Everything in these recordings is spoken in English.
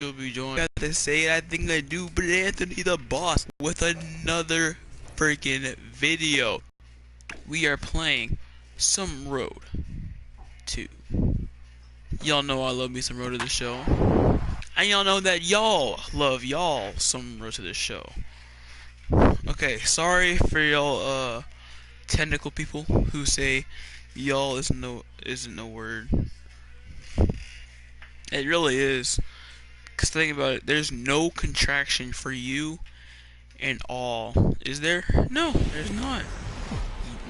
You'll be joined. Got to say it, I think I do, but Anthony the Boss with another freaking video. We are playing some Road 2. Y'all know I love me some Road to the Show. And y'all know that y'all love y'all some Road to the Show. Okay, sorry for y'all technical people who say y'all isn't no word. It really is. Cause think about it, there's no contraction for you and all. Is there? No, there's not.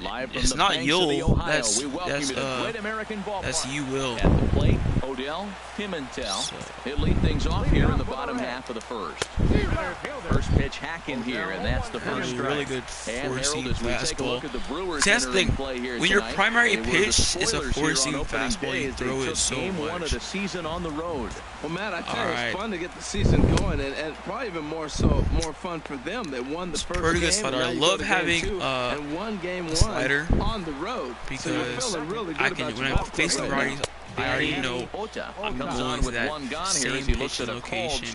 Live from it's the not banks you'll. of the Ohio, That's we welcome you to Great American Ballpark. That's you will. At the plate, Odell, Pimentel. He'll lead things off here in the bottom half of the first. First pitch hack in here, and that's the first strike. Really good four-seam fastball. See, that's the thing. When your primary pitch is a four-seam fastball, you throw it so much. One of the season on the road. Well, Matt, I tell you, it's fun to get the season going, and probably even more fun for them. They won the first pretty good game. Slider. I love having and won game one slider on the road because really I can when I'm facing righties, I already know I'm going to that same pitch location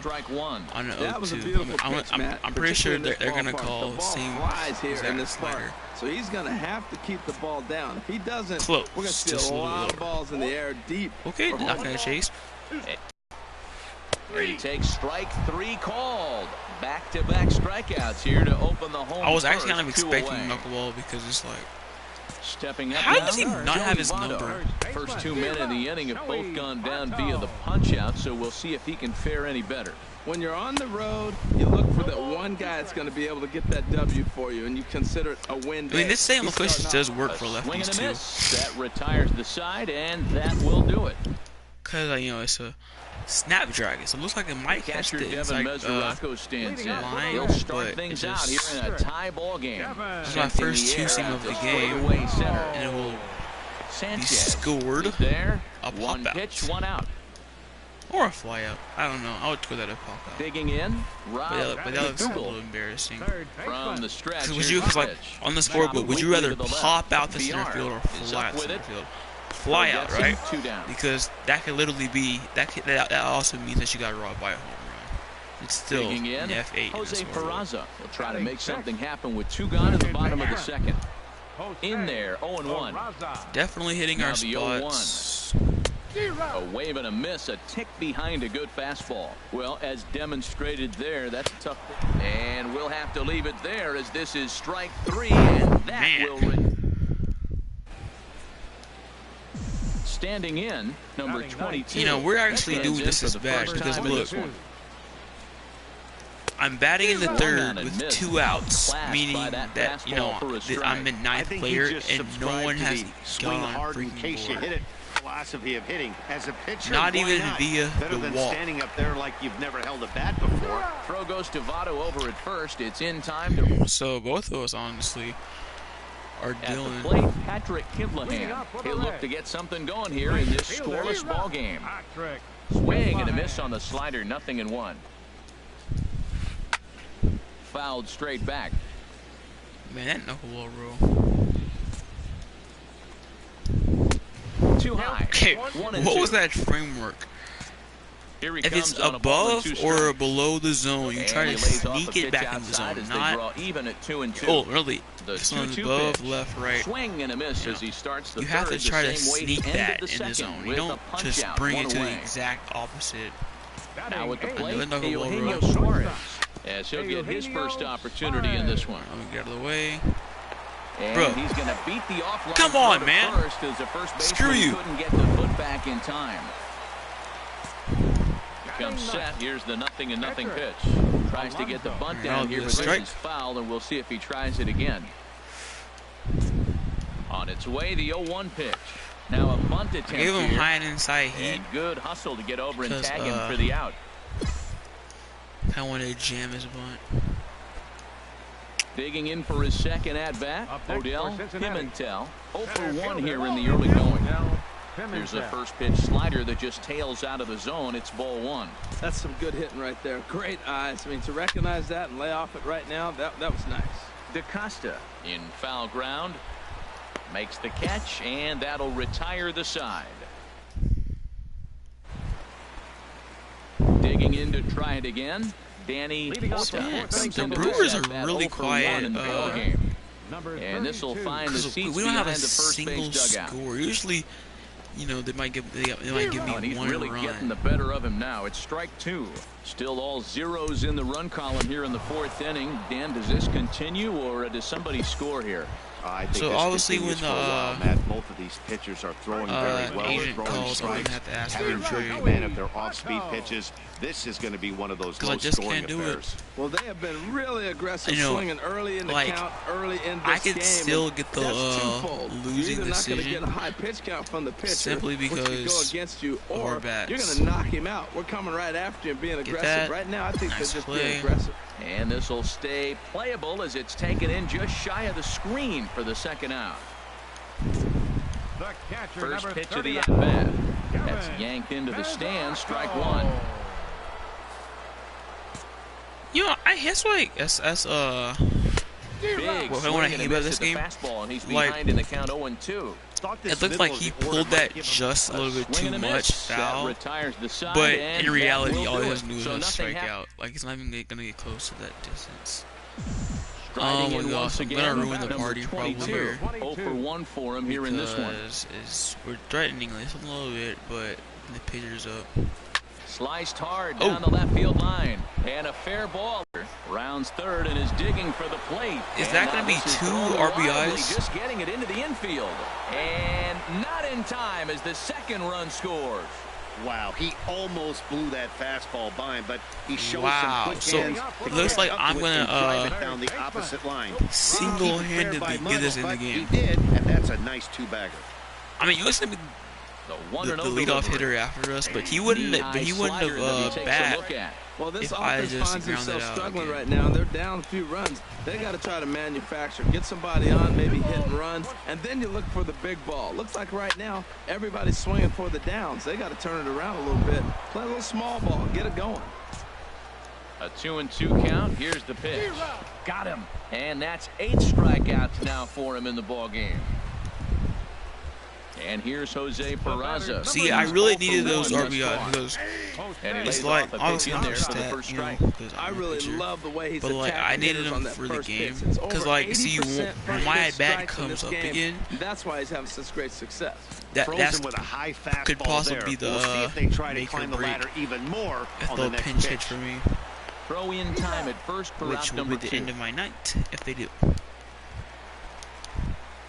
on an 0-2. I'm pretty sure they're gonna call the same exact slider. So he's going to have to keep the ball down. If he doesn't, close. we're going to see a lot of balls in the air deep. Okay, not going to chase. He takes strike three called. Back-to-back strikeouts here to open the home. I was actually kind of expecting knuckleball because it's like, stepping up. How does he not have his number? First 2 men in the inning have both gone down via the punch-out, so we'll see if he can fare any better. When you're on the road, you look for that one guy that's going to be able to get that W for you, and you consider it a win day. I mean, this same efficiency does work for lefties too. That retires the side, and that will do it. Cause you know it's a Snapdragon, so it looks like it might catch the inside stands in. line, He'll start but things out here in a tie ball game. This is my first two-seam of the game, and it will be scored there. A pop one out. Pitch, one out. Or a fly out. I don't know. I would go that a pop out. Digging in, but that looks a little embarrassing. From the stretch. Cause like on the scoreboard, would you rather pop out the center field or fly out the center field? Fly out, right? Because that could literally be that also means that you got robbed by a home run. It's still an F8. Jose Peraza will try to make something happen with two gone in the bottom of the second. In there, 0-1. Definitely hitting our spots. A wave and a miss, a tick behind a good fastball. Well, as demonstrated there, that's a tough one. And we'll have to leave it there as this is strike three, and that will. Standing in, number 22. You know, we're actually doing this as bad because look, I'm batting in the third with 2 outs, meaning that, you know, I'm the 9th player and no one has gone freaking board. Philosophy of hitting as a pitcher, not even via better than wall. Standing up there like you've never held a bat before. Throw goes to Votto over at first. It's in time to. So both of us honestly are dealing. At the plate, Patrick Kivlahan. He'll look to get something going here in this scoreless ball game. Swing and a miss on the slider, 0-1. Fouled straight back. Man, that knuckleball rule. Too high. Okay, what was that framework? If it's above or below the zone, you try to sneak it back in the zone, not even at 2-2. Oh, really? This one's above, left, right. Swing and a miss as he starts the you have to try to sneak that in the second zone. You don't just bring it to the exact opposite. Now with the plate, Eugenio Suarez, as he'll get his first opportunity in this one. Let me get out of the way. And bro, he's going to beat the offline. Come on, man. Screw you. Couldn't get the foot back in time. Comes set. Here's the 0-0 pitch. Tries to get the bunt down here, but this is foul, and we'll see if he tries it again. On its way, the 0-1 pitch. Now a bunt attempt. Give him high and inside heat. And good hustle to get over and tag him for the out. I wanted to jam his bunt. Digging in for his second at-bat, Odell Pimentel. 0-for-1 here in the early going. Here's a first pitch slider that just tails out of the zone. It's ball one. That's some good hitting right there. Great eyes. I mean, to recognize that and lay off it right now, that was nice. DaCosta in foul ground. Makes the catch, and that'll retire the side. Digging in to try it again. Danny Horta. The Brewers are really quiet. And this will find the seats we don't have a behind the first single base dugout. score. Usually, you know, they might give me He's one really run. getting the better of him now. It's strike 2. Still all zeros in the run column here in the 4th inning. Dan, does this continue or does somebody score here? I think so this obviously when for a while, Matt, both of these pitchers are throwing very well. agent Throwing calls, I'm strikes, gonna have to ask having for a good trade. command of their off-speed pitches. This is going to be one of those low-scoring affairs. Well, they have been really aggressive, I know, swinging early in the like, count, early in this I could game. still get the losing You're not going to decision get a high pitch count from the pitcher, simply which could go because against you, of or our bats. you're going to knock him out. We're coming right after you and being aggressive. that? Right now, I think Nice they're just play. being aggressive. And this will stay playable as it's taken in just shy of the screen for the second out. First pitch of the at-bat. That's yanked into the stands, strike 1. You know, that's why Big what I want swing to and hate a about miss this at the game, fastball, and he's like, behind in the count 0-2. it looked like he pulled that just a little bit too much foul, Retires the side, but and in reality, that will all he do has to it. do is So a nothing strikeout. Like, he's not even gonna get close to that distance. Oh Striding my in gosh, once I'm again, gonna ruin the number party probably 22. here. 0 for 1 for him here in this one. Because we're threatening this a little bit, but the pitcher's up. Sliced hard down the left field line. And a fair ball. Rounds third and is digging for the plate. Is that going to be 2 RBIs? Just getting it into the infield. And not in time as the second run scores. Wow, he almost blew that fastball by him, but he showed Wow, some quick so hands. it looks like I'm drive gonna it down the opposite line. single-handedly get this in the game. He did, and that's a nice two-bagger. I mean, you listen to the leadoff hitter after us, but he wouldn't have bat. Well, this if I offense just finds ground themselves it out struggling again. right now, and they're down a few runs. They got to try to manufacture, get somebody on, maybe hit and run, and then you look for the big ball. Looks like right now everybody's swinging for the downs. They got to turn it around a little bit, play a little small ball, get it going. A 2-2 count. Here's the pitch. Got him. And that's 8 strikeouts now for him in the ball game. And here's Jose Peraza. See, I really needed those RBIs because And he it's lays like off a pitch obviously in I'm there just for the that, first you know, strike. because I really love the way he's but like I attacking needed hitters on him that for the first game pitch. It's because over like see 80% when first my pitch at bat strikes in comes this up game. again, That's why he's having such great success. that's with a high fastball could possibly there. be the We'll see if they try to make or climb the break. ladder even more If on they'll the next pinch pitch. hit for me, Throw in time at first for which out will number be the 2. end of my night if they do.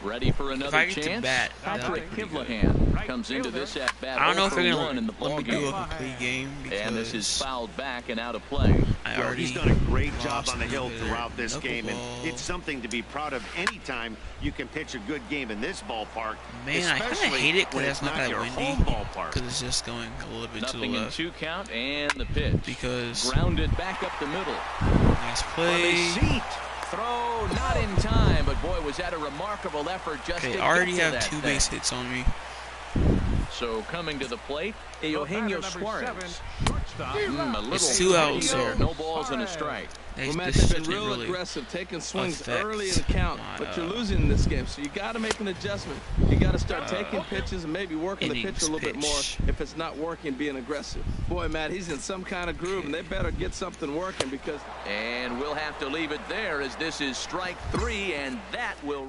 Ready for If another I get to chance. bat, Patrick that'd be pretty Kivlahan comes into this at bat. I don't know if 0 they're for gonna 1 in the let ball me do game. a complete game And this is because fouled back and out of play. I Well, already he's done a great job lost on the hill another throughout this game, and knuckleball. it's something to be proud of anytime you can pitch a good game in this ballpark. Man, I kind of especially hate it when because it's it's not that your windy. home ballpark. Because it's just going a little bit Nothing to the in left. 2 count and the pitch. Because Grounded back up the middle. nice From his play. seat. Throw not in time, but boy, was that a remarkable effort just Okay, to I already get to have that 2 thing. base hits on me. So coming to the plate, Eugenio Suarez. A little It's 2 outs, there. so No balls and a strike. Well, Matt, This they've been shouldn't real really aggressive, taking swings affect early in the count, my, but you're losing in this game, so you got to make an adjustment. You got to start taking Uh, pitches and maybe working the pitch a little bit more pitch. if it's not working, being aggressive. Boy, Matt, he's in some kind of groove, and they better get something working because... And we'll have to leave it there as this is strike 3, and that will...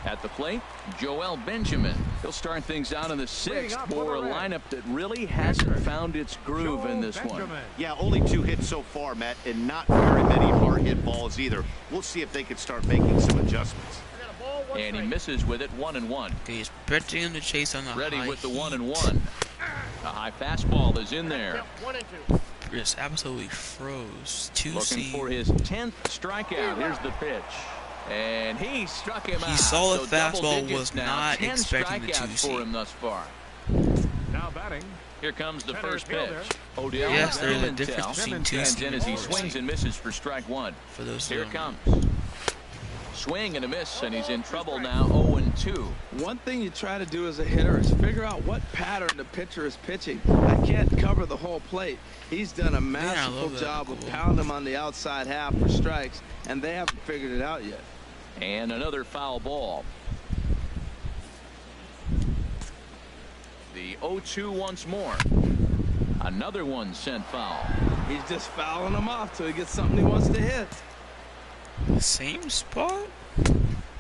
At the plate, Joel Benjamin. He'll start things out in the 6th for a lineup that really hasn't found its groove in this one. Yeah, only 2 hits so far, Matt, and not very many hard hit balls either. We'll see if they can start making some adjustments. And he misses with it 1-1. Okay, he's pitching him to chase on the Ready high with the heat. 1-1. A high fastball is in there. Just absolutely froze. 2 Looking C. for his 10th strikeout. Here's the pitch. And he struck him out. He saw the So double fastball, digits was now. not 10 expecting the strikeouts 2-seam. for him thus far. Now batting. Here comes the Center first pitch. fielder. Odell Yes, there's a Pimentel. difference between And 2-seam then and as he 4-seam. swings and misses for strike 1. For those Here who it don't comes. Swing and a miss, and he's in trouble now, 0-2. One thing you try to do as a hitter is figure out what pattern the pitcher is pitching. I can't cover the whole plate. He's done a masterful that job of knuckleball. pounding him on the outside half for strikes, and they haven't figured it out yet. And another foul ball. The 0-2 once more. Another one sent foul. He's just fouling them off till he gets something he wants to hit. Same spot?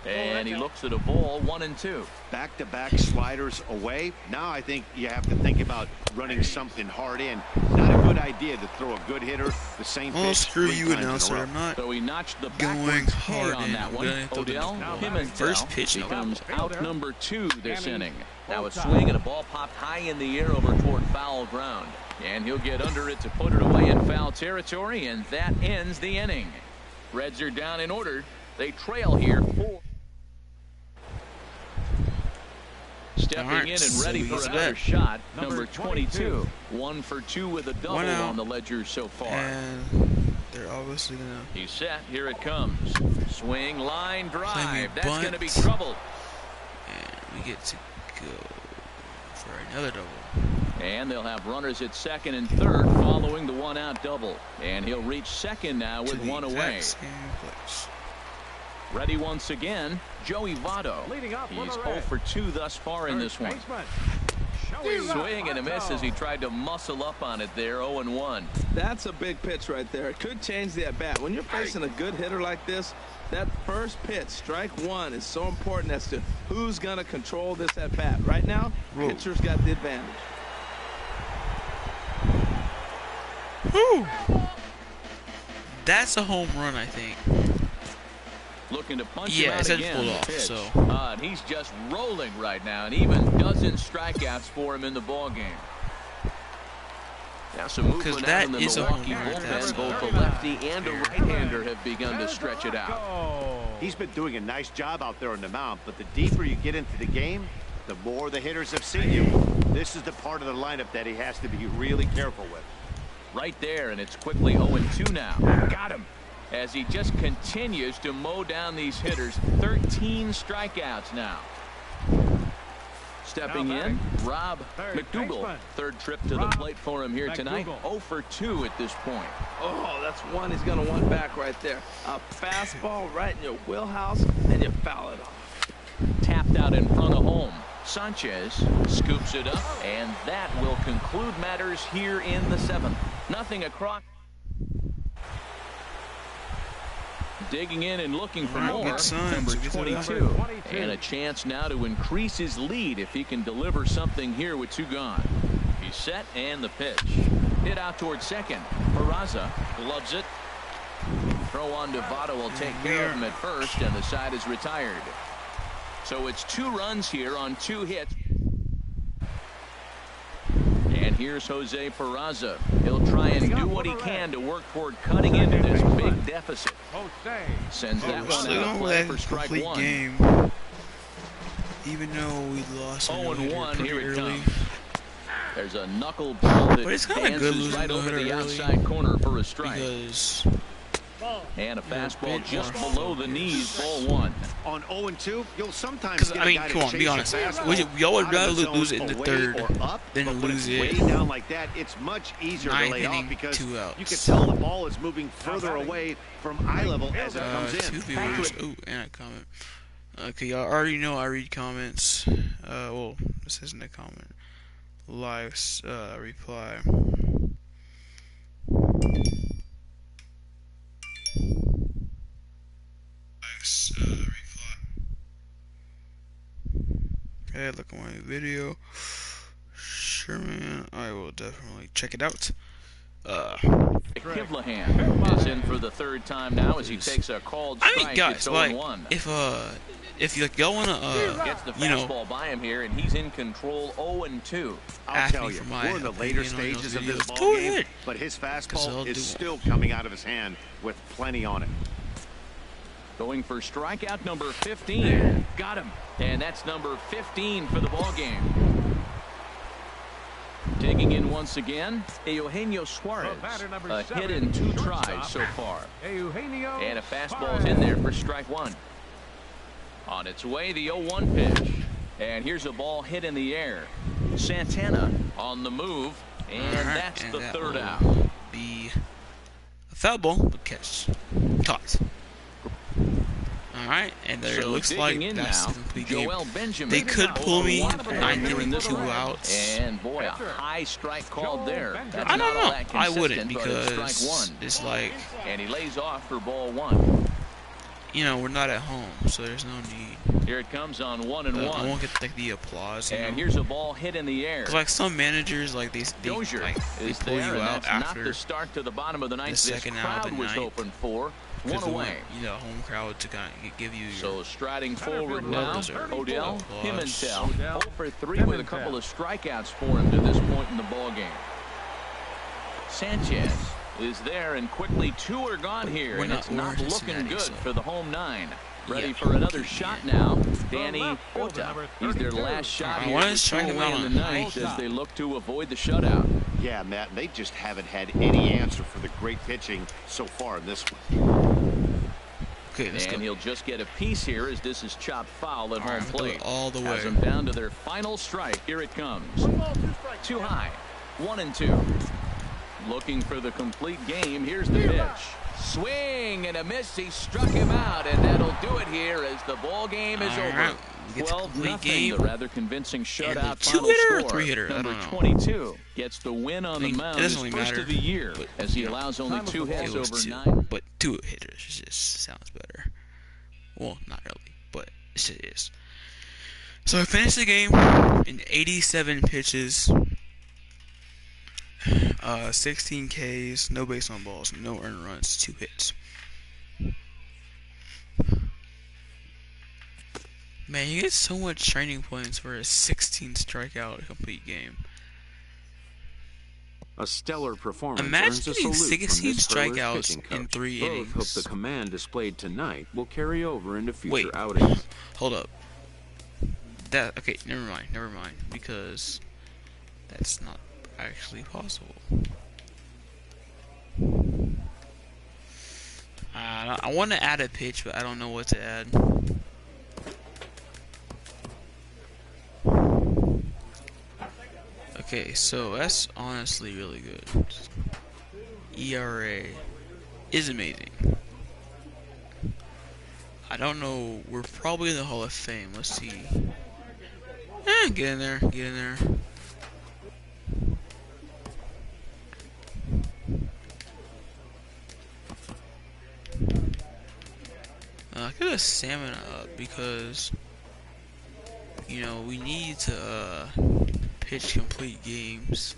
And he looks at a ball, 1-2. Back-to-back sliders away. Now I think you have to think about running something hard in. Not a good idea to throw a good hitter the same pitch. Well, screw 3 you, times in a announcer. row. I'm not So he notched the going backwards K hard on in. that I'm one. gonna throw the Odell first pitch now. becomes out number 2 this inning. Now a swing and a ball popped high in the air over toward foul ground. And he'll get under it to put it away in foul territory, and that ends the inning. Reds are down in order. They trail here 4. Stepping in and ready for another shot, number 22. 1 for 2 with a double on the ledger so far. And they're obviously gonna. He's set. Here it comes. Swing, line, drive. That's bunt. going to be trouble. And we get to go for another double. And they'll have runners at second and third following the 1-out double. And he'll reach second now with 1 away. Ready once again, Joey Votto. He's 0 for 2 thus far in this one. Swing and a miss as he tried to muscle up on it there, 0-1. That's a big pitch right there. It could change the at-bat. When you're facing a good hitter like this, that first pitch, strike 1, is so important as to who's going to control this at-bat. Right now, pitcher's got the advantage. Whew. That's a home run, I think. Looking to punch him out it said again. pulled off, Pitch. so. And he's just rolling right now, and even dozen strikeouts for him in the ball game. Now some movement out in the Milwaukee bullpen. Both the lefty and the right-hander have begun to stretch it out. He's been doing a nice job out there on the mound, but the deeper you get into the game, the more the hitters have seen you. This is the part of the lineup that he has to be really careful with. Right there, and it's quickly 0-2 now. Got him. As he just continues to mow down these hitters. 13 strikeouts now. Stepping in, Rob McDougal. Third trip to the plate for him here tonight. 0 for 2 at this point. Oh, that's one he's going to want back right there. A fastball right in your wheelhouse, and you foul it off. Tapped out in front of home. Sanchez scoops it up, and that will conclude matters here in the 7th. Nothing across. Digging in and looking for more. Number 22. And a chance now to increase his lead if he can deliver something here with 2 gone. He's set, and the pitch. Hit out towards second. Peraza gloves it. Throw on to Votto will take care of him at first, and the side is retired. So it's 2 runs here on 2 hits. And here's Jose Peraza. He'll try and do what he can to work toward cutting into this big deficit. Sends that one out of play for strike 1. Game. Even though we lost 0-1, here it early. comes. There's a knuckleball that dances right over the outside corner for a strike. Because and a fastball just below the knees, ball 1. On 0-2, you'll sometimes get I mean, a guy come to on, be chase a honest. fastball Y'all would out of rather the lose it zone in the away third or up, than but when lose it's it. way down like that, it's much easier to lay off because 2 outs. you can tell the ball is moving further away from eye level as it comes 2 in. viewers. Oh, and a comment. Okay, y'all already know I read comments. Well, this isn't a comment. Live reply. Okay, look at my video. Sure, man. I will definitely check it out. Kivlahan is in for the 3rd time now as he takes a called strike. I mean, guys, it's like, 0-1. if y'all wanna, gets the fastball by him here, and he's in control. 0-2. I'll tell you, we're in the later stages of this ball game, but his fastball is still coming out of his hand with plenty on it. Going for strikeout number 15. Got him. And that's number 15 for the ball game. Digging in once again, Eugenio Suarez. A hit in 2 tries so far. And a fastball's in there for strike 1. On its way, the 0-1 pitch. And here's a ball hit in the air. Santana on the move. And that's the 3rd out. Be a foul ball, but catch. Toss. Alright, and there So looks digging like in that's now, the complete game. Joel Benjamin. They could pull me Here 9 in to this 2 one. outs. And boy, a high strike called there. That's I don't not all know. that I wouldn't consistent, but it's because strike one. it's like, And he lays off for ball one. you know, we're not at home, so there's no need. Here it comes on 1-1. I won't get like the applause. You And know? here's a ball hit in the air. 'Cause, like some managers, like they Dozier is pull there, you and out that's not after the start to the bottom of the ninth. the This second out of crowd the was ninth. open for. One they away. want, you know, home crowd to kind of give you your. So striding forward Well now, deserved Odell applause. Pimentel. 0 for 3 with a couple of strikeouts for him to this point in the ball game. Sanchez is there, and quickly 2 are gone here, and it's not looking good for the home 9. Ready for another shot now. Danny Ota. He's their last shot here. to strike him out in on the ninth as they look to avoid the shutout. Yeah, Matt, they just haven't had any answer for the great pitching so far in this one. Okay, let's And go. he'll just get a piece here as this is chopped foul at home plate. All the way. Has them down to their final strike. Here it comes. Too high. 1-2. Looking for the complete game. Here's the pitch. Swing and a miss. He struck him out, and that'll do it here as the ball game is over. 12-0. The rather convincing shutout final two-hitter or score. three-hitter? I Number don't know. 22 gets the win on the mound. It His doesn't really first matter, of the year but, as he you know, allows only 2 hits It was over 2, 9. but 2 hitters just sounds better. Well, not really, but it just is. So I finished the game in 87 pitches, 16 Ks, no base on balls, no earned runs, 2 hits. Man, you get so much training points for a 16 strikeout complete game. A stellar performance Imagine earns a getting salute 16 from this Hurlers strikeouts pitching in coach. 3 Both innings. hope the command displayed tonight will carry over into future Wait. outings. Hold up. Okay, never mind, because that's not actually possible. I want to add a pitch, but I don't know what to add. Okay, so that's honestly really good. ERA is amazing. I don't know. We're probably in the Hall of Fame. Let's see. Get in there. Get in there. Get a salmon up because, you know, we need to pitch complete games.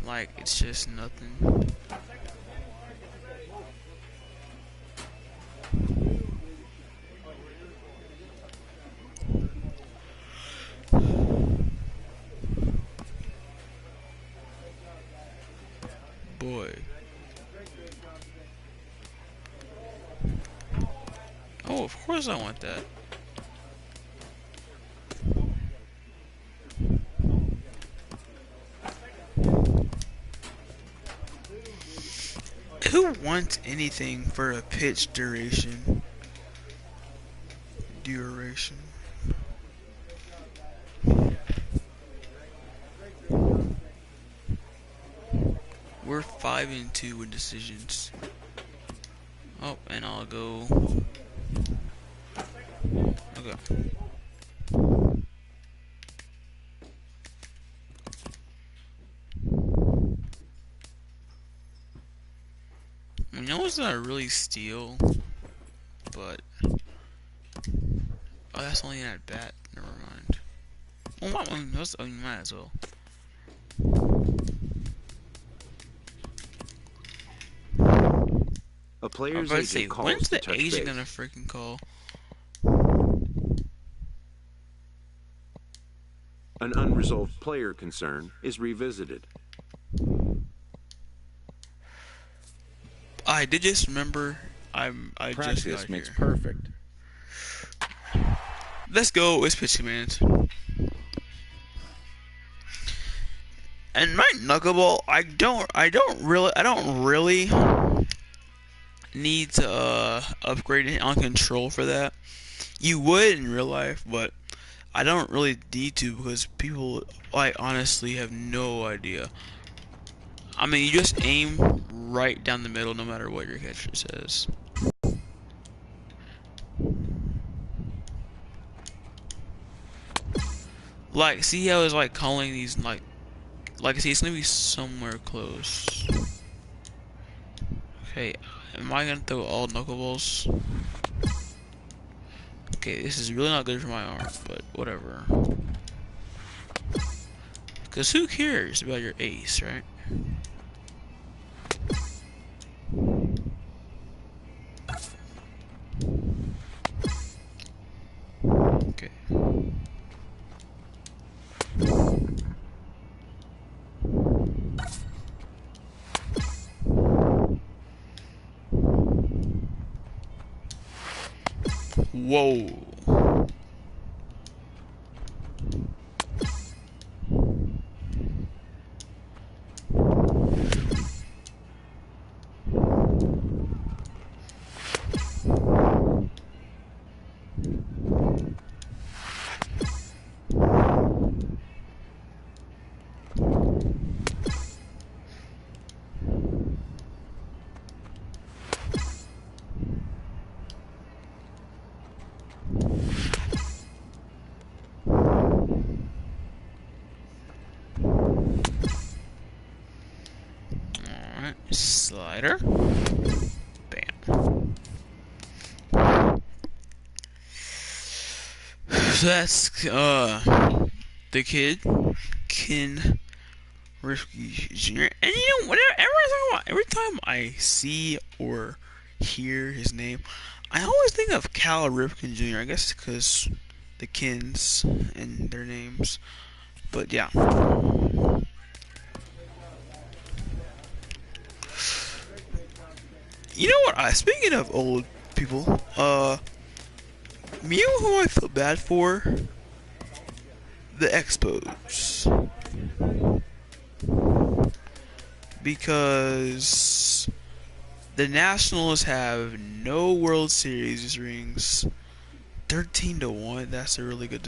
Like, it's just nothing. Boy. Oh, of course I want that. Who wants anything for a pitch duration? We're 5-2 in decisions. Oh, and I'll go. Okay. I know it's not really steal, but oh, that's only an at bat. Never mind. Well, you might as well. A I player's was about to agent say, calls when's to the touch agent base. gonna freaking call? An unresolved player concern is revisited. I did just remember. I just Practice got makes here. perfect. Let's go. It's pitch commands. And my knuckleball, I don't really need to upgrade it on control for that. You would in real life, but I don't really need to because people like honestly have no idea. I mean, you just aim right down the middle no matter what your catcher says. Like, see how it's like calling these like I see it's gonna be somewhere close. Okay, am I gonna throw all knuckleballs? Okay, this is really not good for my arm, but whatever. Cause who cares about your ace, right? Okay. Whoa. Alright, slider. Bam. So that's the kid, Ken Rifkin Jr. And you know, every time I see or hear his name, I always think of Cal Ripken Jr. I guess because the Kens and their names. But yeah. You know what? Speaking of old people, you know who I feel bad for? The Expos. Because the Nationals have no World Series rings. 13-1. That's a really good.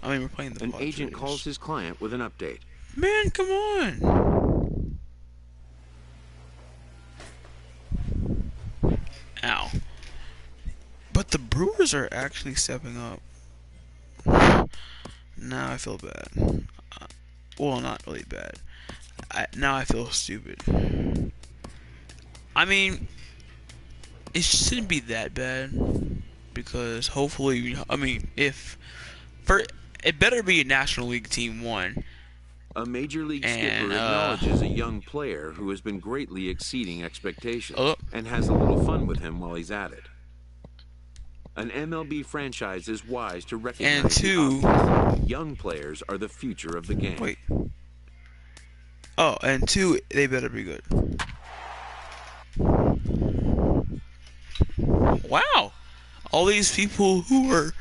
I mean, we're playing the An Padres. agent calls his client with an update. Man, come on. Ow. But the Brewers are actually stepping up. Now I feel bad. Well, not really bad. Now I feel stupid. I mean, it shouldn't be that bad. Because hopefully, I mean, it better be a National League team won. A major league skipper And, acknowledges a young player who has been greatly exceeding expectations Oh. and has a little fun with him while he's at it. An MLB franchise is wise to recognize And two, the obvious. Young players are the future of the game. wait. Oh, and two, they better be good. Wow, all these people who are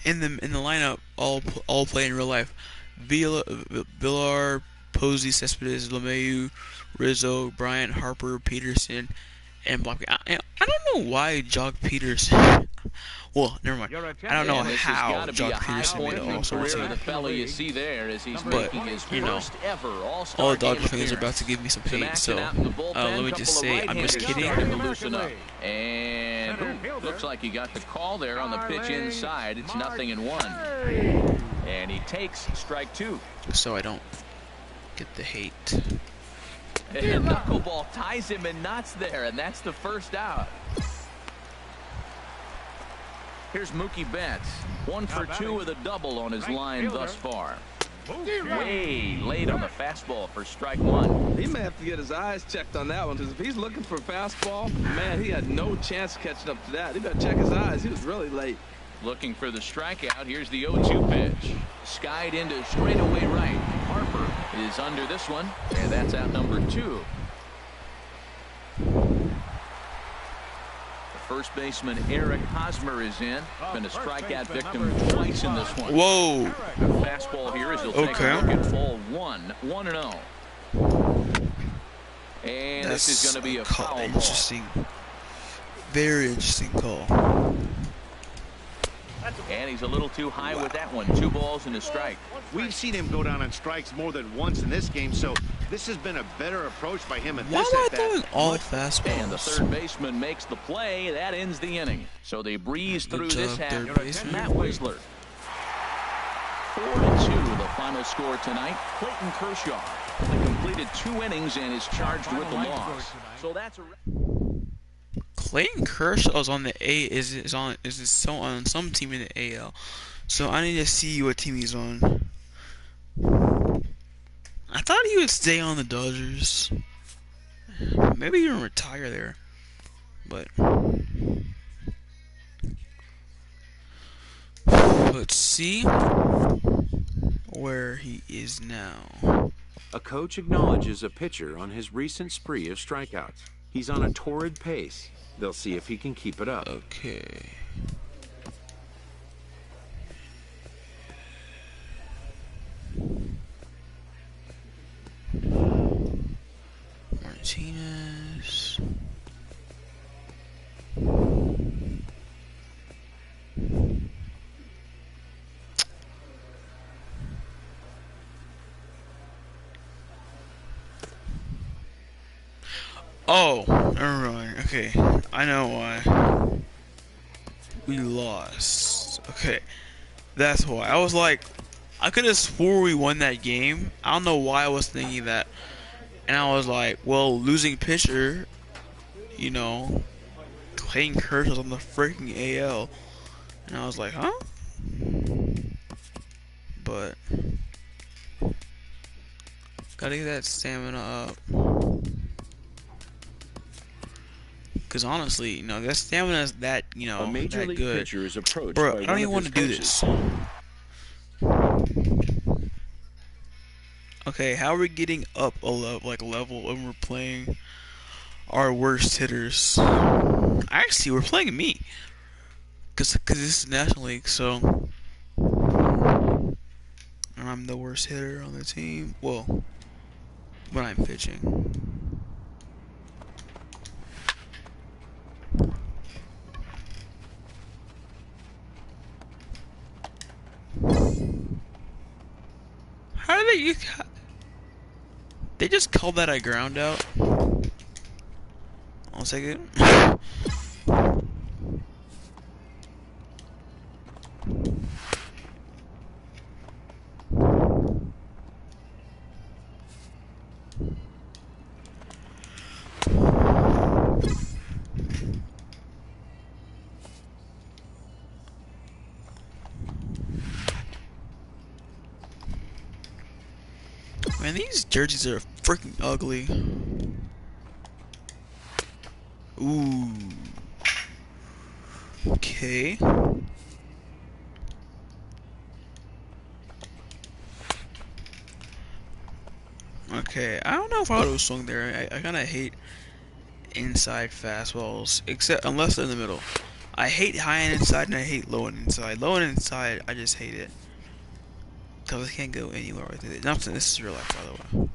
in the lineup all play in real life. Villar, Posey, Cespedes, LeMahieu, Rizzo, Bryant, Harper, Peterson, and Block. I don't know why Jock Peterson. Well, never mind. I don't know And this has how gotta be a Jock high Peterson point made in it the all sorts career of of the fellow you see there as he's But, making his you know, first ever All-Star all the game Dodger fans are appearance. about to give me some Some hate, action so out in the bullpen, let me couple just of say I'm just right-handers kidding. starting to loosen up. And looks like he got the call there on the pitch inside. It's 0-1. And he takes strike two. So I don't get the hate. And knuckleball ties him in knots there, and that's the first out. Here's Mookie Betts. 1 for 2 with a double on his line thus far. Way late on the fastball for strike one. He may have to get his eyes checked on that one, because if he's looking for a fastball, man, he had no chance catching up to that. He better check his eyes. He was really late. Looking for the strikeout. Here's the 0-2 pitch. Skied into straightaway right. Harper is under this one, and that's out number 2. First baseman Eric Hosmer is in. Been a strikeout victim twice in this one. Whoa. Fastball here as he'll take a look at ball 1-0. And That's this is going to be a foul ball. interesting. Very interesting call. And he's a little too high with that one. 2 balls and a strike. We've seen him go down on strikes more than once in this game, so this has been a better approach by him at Why this am I at-bat. throwing all And the fastballs? third baseman makes the play. That ends the inning. So they breeze Good through job, this third half. baseman. Matt Wisler. 4-2 the final score tonight. Clayton Kershaw only completed 2 innings and is charged with the loss. So that's a... Clayton Kershaw is on the A is on some team in the AL. So I need to see what team he's on. I thought he would stay on the Dodgers. Maybe even retire there. But let's see where he is now. A coach acknowledges a pitcher on his recent spree of strikeouts. He's on a torrid pace. They'll see if he can keep it up. Okay. Martinez. Oh, never mind. Okay, I know why. We lost. Okay, that's why. I was like, I could have swore we won that game. I don't know why I was thinking that. And I was like, well, losing pitcher, you know, Clayton Kershaw's on the freaking AL. And I was like, huh? But gotta get that stamina up. Because honestly, you know, that stamina is that, you know, A major that league good. pitcher is approached Bro, by I don't one even of want his to do coaches. this. Okay, how are we getting up a level when we're playing our worst hitters? Actually, we're playing me. Cause this is National League, so and I'm the worst hitter on the team. Well, when I'm pitching. How do they? They just called that a ground out. 1 second. Man, these jerseys are freaking ugly. Ooh. Okay. Okay, I don't know if I would have swung there. I kind of hate inside fastballs, except unless they're in the middle. I hate high and inside, and I hate low and inside. Low and inside, I just hate it. Because I can't go anywhere with it. Nothing. This is real life, by the way.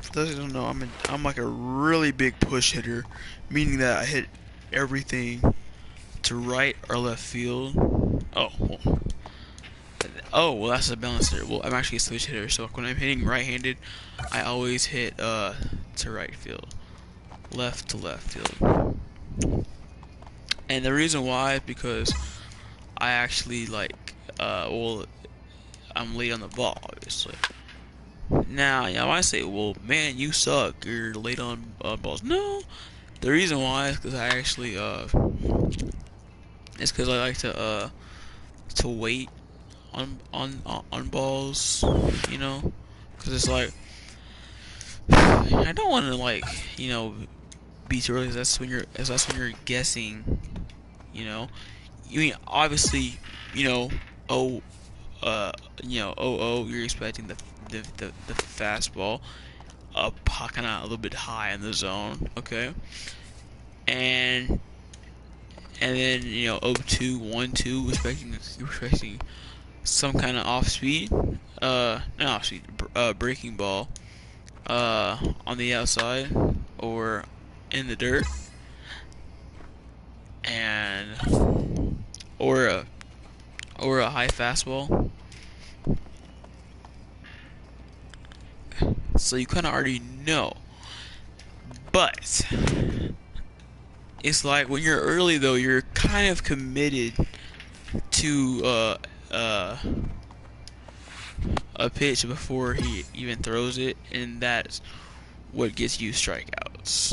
For those who don't know, I'm like a really big push hitter, meaning that I hit everything to right or left field. Well, that's a balancer. Well, I'm actually a switch hitter, so when I'm hitting right-handed, I always hit to right field, left to left field. And the reason why is because I actually I'm late on the ball, obviously. Now, I might say, well, man, you suck. You're late on balls. No, the reason why is because I actually it's because I like to wait on balls, you know, because it's like I don't want to be too early. That's when you're guessing, you know. You mean obviously, you're expecting the fastball up kind of a little bit high in the zone, okay, and then 0-2, 1-2, expecting some kind of off speed, breaking ball, on the outside or in the dirt, and or a high fastball. So you kind of already know. But it's like when you're early though, you're kind of committed to a pitch before he even throws it, and that's what gets you strikeouts.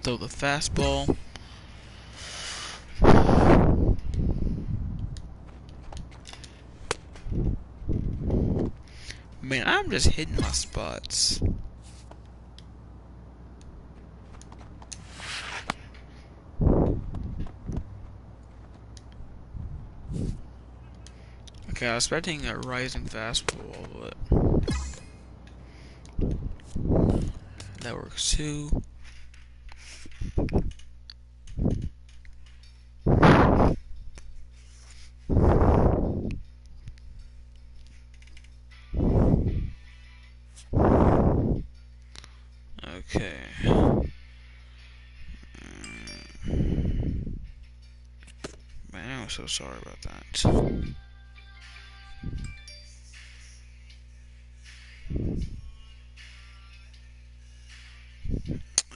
Throw the fastball. Man, I'm just hitting my spots. Okay, I was expecting a rising fastball, but that works too. Okay. Man, I'm so sorry about that.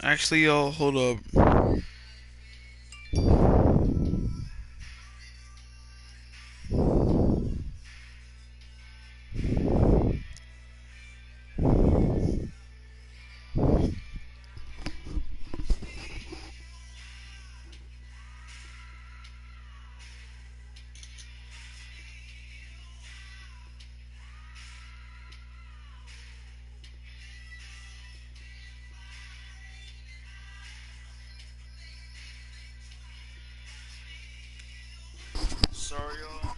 Actually, y'all, hold up. Sorry, y'all.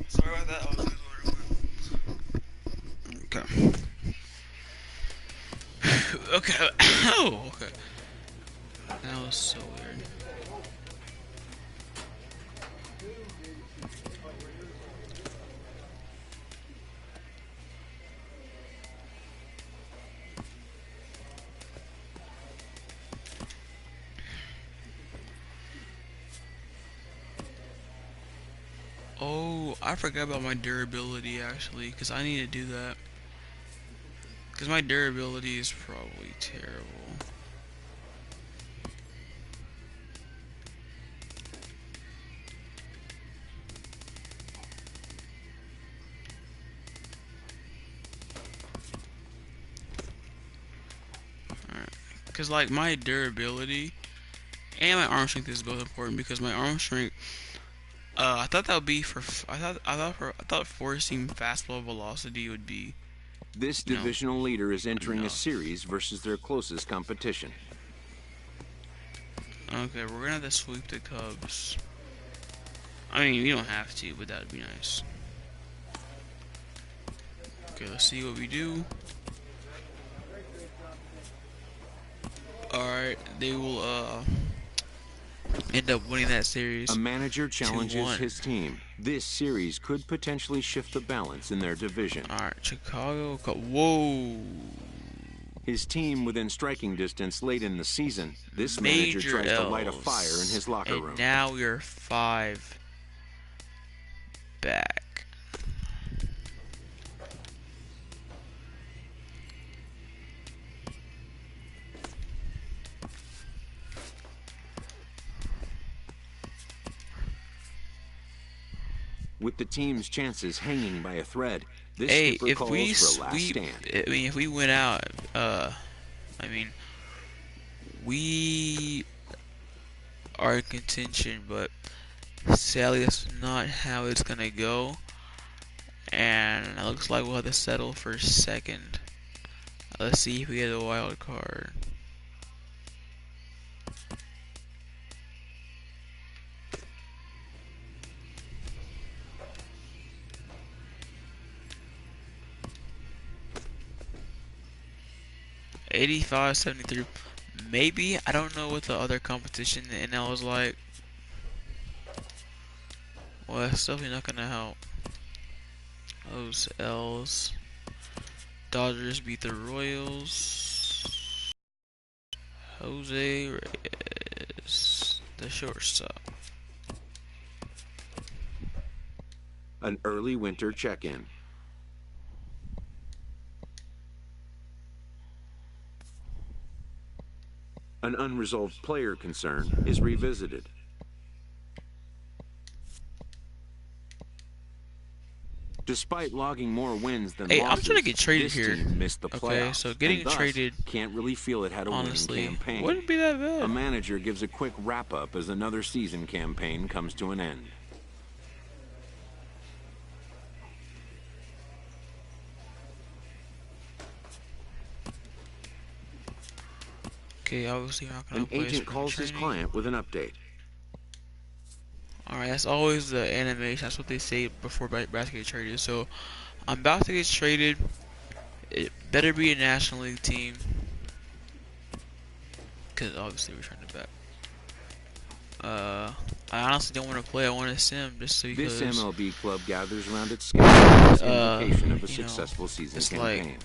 Sorry about that. Okay. Okay. Oh, okay. That was so weird. Oh, I forgot about my durability actually, because I need to do that. Because my durability is probably terrible. Alright. Because, like, my durability and my arm strength is both important because my arm strength I thought that would be for. I thought forcing fastball velocity would be, This you know, divisional leader is entering a enough. series versus their closest competition. Okay, we're gonna have to sweep the Cubs. I mean, we don't have to, but that'd be nice. Okay, let's see what we do. Alright, they will end up winning that series. A manager challenges 2-1. his team. This series could potentially shift the balance in their division. Alright, Chicago. Whoa. His team within striking distance late in the season. This Major manager tries to light a L's. fire in his locker And room. now we are 5 back. With the team's chances hanging by a thread, this Hey, skipper if calls we for a last sweep, stand. I mean, if we went out, I mean, we are in contention, but sadly, that's not how it's gonna go. And it looks like we'll have to settle for second. Let's see if we get a wild card. $85, 73. Maybe. I don't know what the other competition in the NL is like. Well, that's definitely not gonna help. Those L's. Dodgers beat the Royals. Jose Reyes, the shortstop. An early winter check-in. An unresolved player concern is revisited. Despite logging more wins than Hey, losses, I'm trying to get traded this here. team missed the playoffs. Okay, so getting and thus traded, can't really feel it had a honestly, winning campaign. wouldn't be that A bad. manager gives a quick wrap-up as another season campaign comes to an end. Okay, obviously not gonna An play agent spring calls his training. client with an update. Alright, that's always the animation. That's what they say before bats get traded. So, I'm about to get traded. It better be a National League team. Because obviously we're trying to bet. I honestly don't want to play. I want to sim just because. This MLB club gathers around its schedule as indication of a you know, successful season it's campaign. like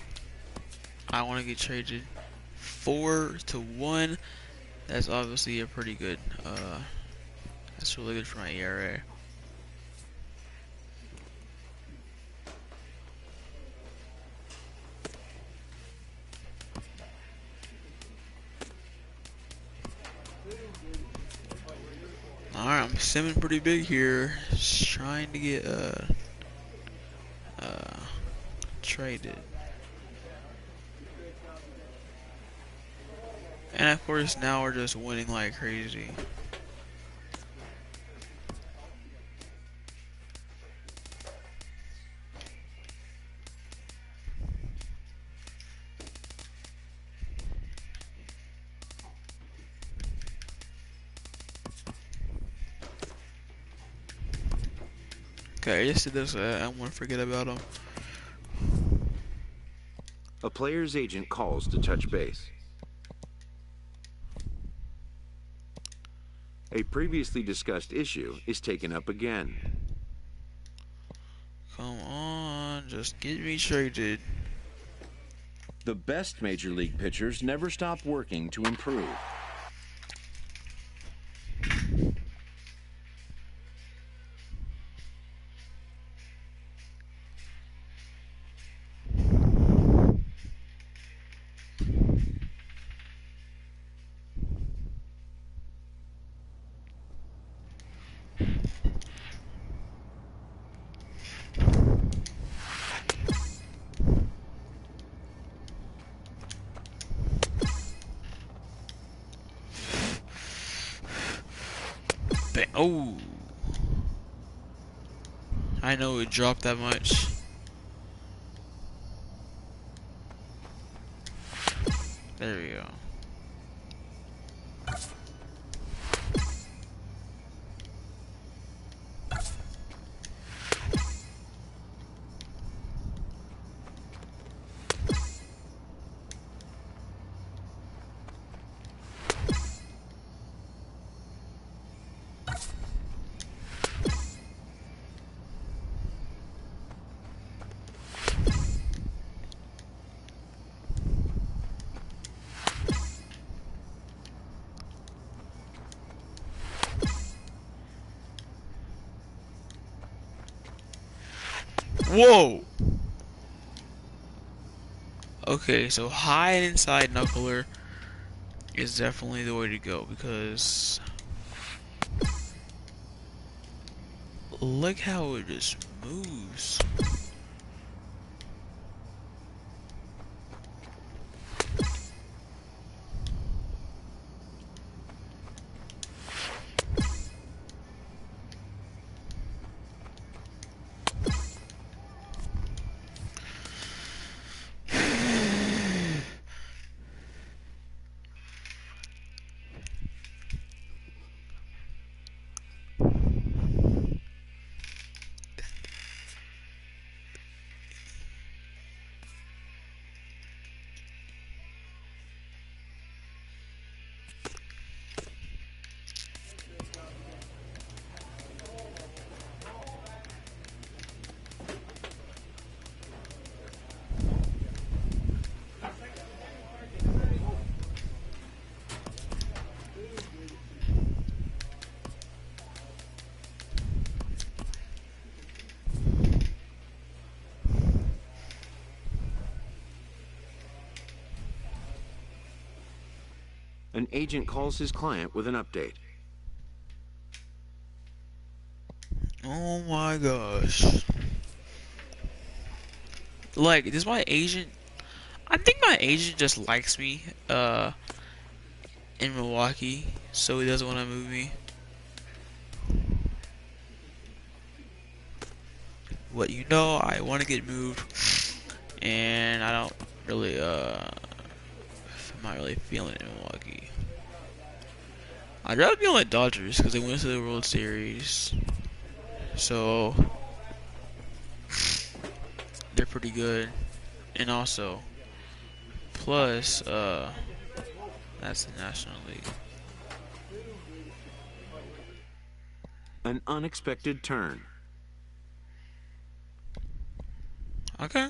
I want to get traded 4-1. That's obviously a pretty good. That's really good for my ERA. Alright, I'm simming pretty big here. Just trying to get traded. And of course now we're just winning like crazy. Okay, I just did this. I want to forget about him. A player's agent calls to touch base. A previously discussed issue is taken up again. Come on, just get me traded. The best major league pitchers never stop working to improve. Oh, I know it dropped that much. There we go. Whoa! Okay, so high and inside knuckler is definitely the way to go because look how it just moves. An agent calls his client with an update. Oh my gosh. Like, this is my agent. I think my agent just likes me, in Milwaukee, so he doesn't want to move me. What you know, I want to get moved, and I don't really, I'm not really feeling it in Milwaukee. I'd rather be on the Dodgers because they went to the World Series, so they're pretty good, and also, plus, that's the National League. An unexpected turn. Okay.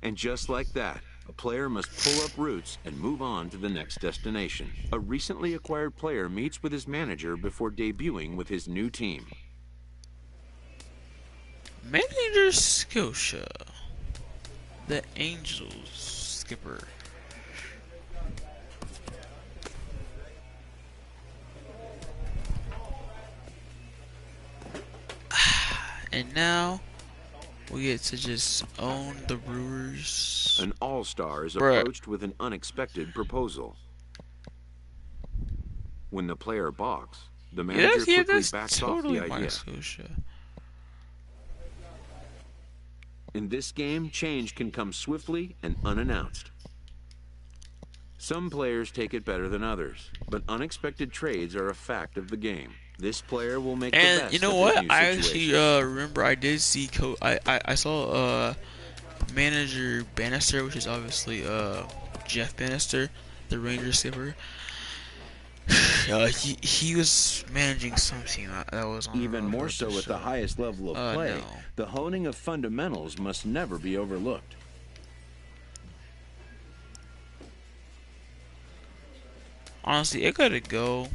And just like that, a player must pull up roots and move on to the next destination. A recently acquired player meets with his manager before debuting with his new team. Manager Scotia, the Angels skipper. And now we get to just own the Brewers. An all-star is Bruh. approached with an unexpected proposal. When the player balks, the manager quickly that's backs totally off the my idea. Scotia. In this game, change can come swiftly and unannounced. Some players take it better than others, but unexpected trades are a fact of the game. This player will make the And best you know of what? his new I situation. actually remember I did see I saw manager Bannister, which is obviously Jeff Bannister, the Rangers skipper. He was managing some team that was on Even the more so at the highest level of play, no. the honing of fundamentals must never be overlooked. Honestly, it gotta go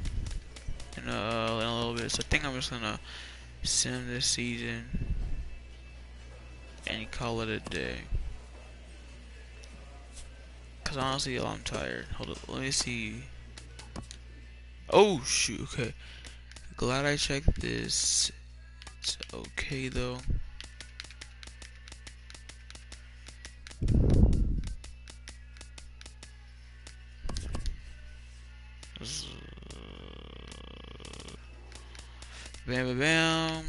in a little bit, so I think I'm just gonna send this season and call it a day. Cause honestly, I'm tired. Hold up, let me see. Oh shoot, okay. Glad I checked this. It's okay though. Bam, bam, bam.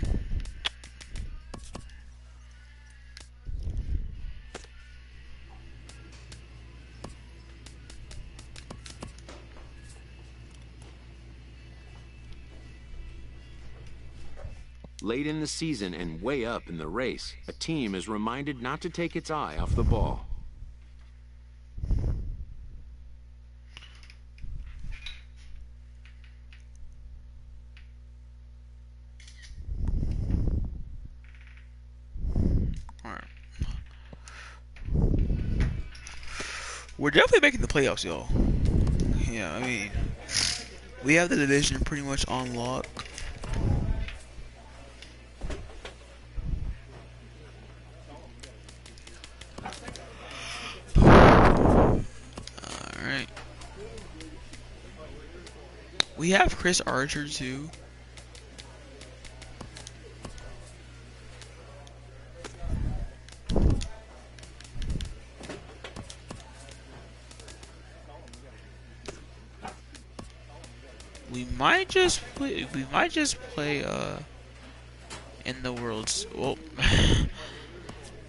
Late in the season and way up in the race, a team is reminded not to take its eye off the ball. Alright. We're definitely making the playoffs, y'all. Yeah, I mean, we have the division pretty much on lock. Alright. We have Chris Archer, too. We might just play in the world's, well,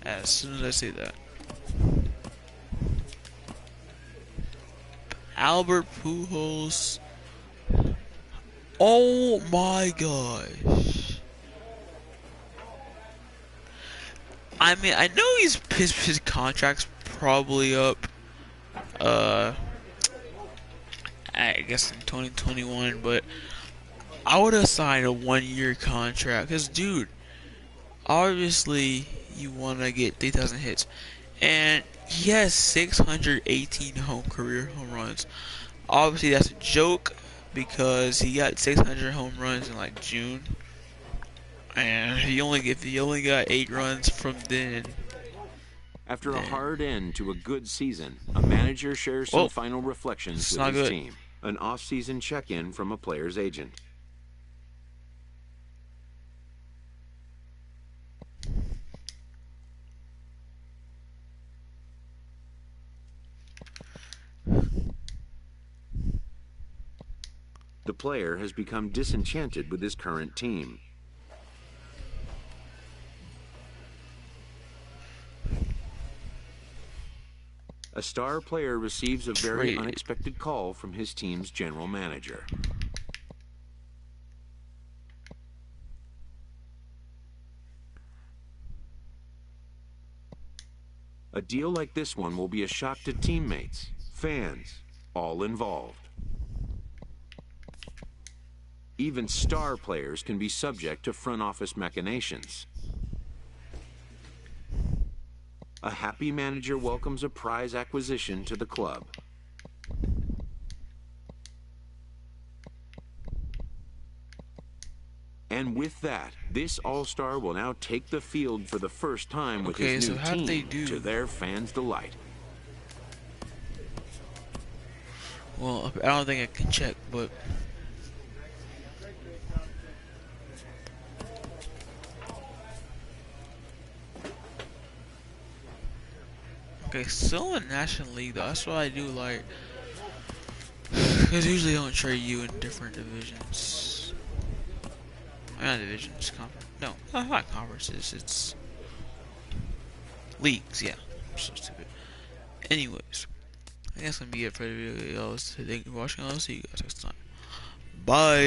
as soon as I say that. Albert Pujols. Oh my gosh. I mean, I know his contract's probably up I guess in 2021, but I would have signed a 1-year contract because, dude, obviously you want to get 3,000 hits, and he has 618 career home runs. Obviously, that's a joke because he got 600 home runs in like June, and if he only got 8 runs from then. After a hard end to a good season, a manager shares some final reflections with his team. An off-season check-in from a player's agent. The player has become disenchanted with his current team. A star player receives a very unexpected call from his team's general manager. A deal like this one will be a shock to teammates, fans, all involved. Even star players can be subject to front office machinations. A happy manager welcomes a prize acquisition to the club. And with that, this all-star will now take the field for the first time with his new team to their fans' delight. Well, I don't think I can check, but okay, still in National League though. That's what I do like, because usually I don't trade you in different divisions. Not divisions, conference. No, not conferences. It's leagues. Yeah, I'm so stupid. Anyways, I guess that's gonna be it for the video, guys. Thank you for watching. I'll see you guys next time. Bye.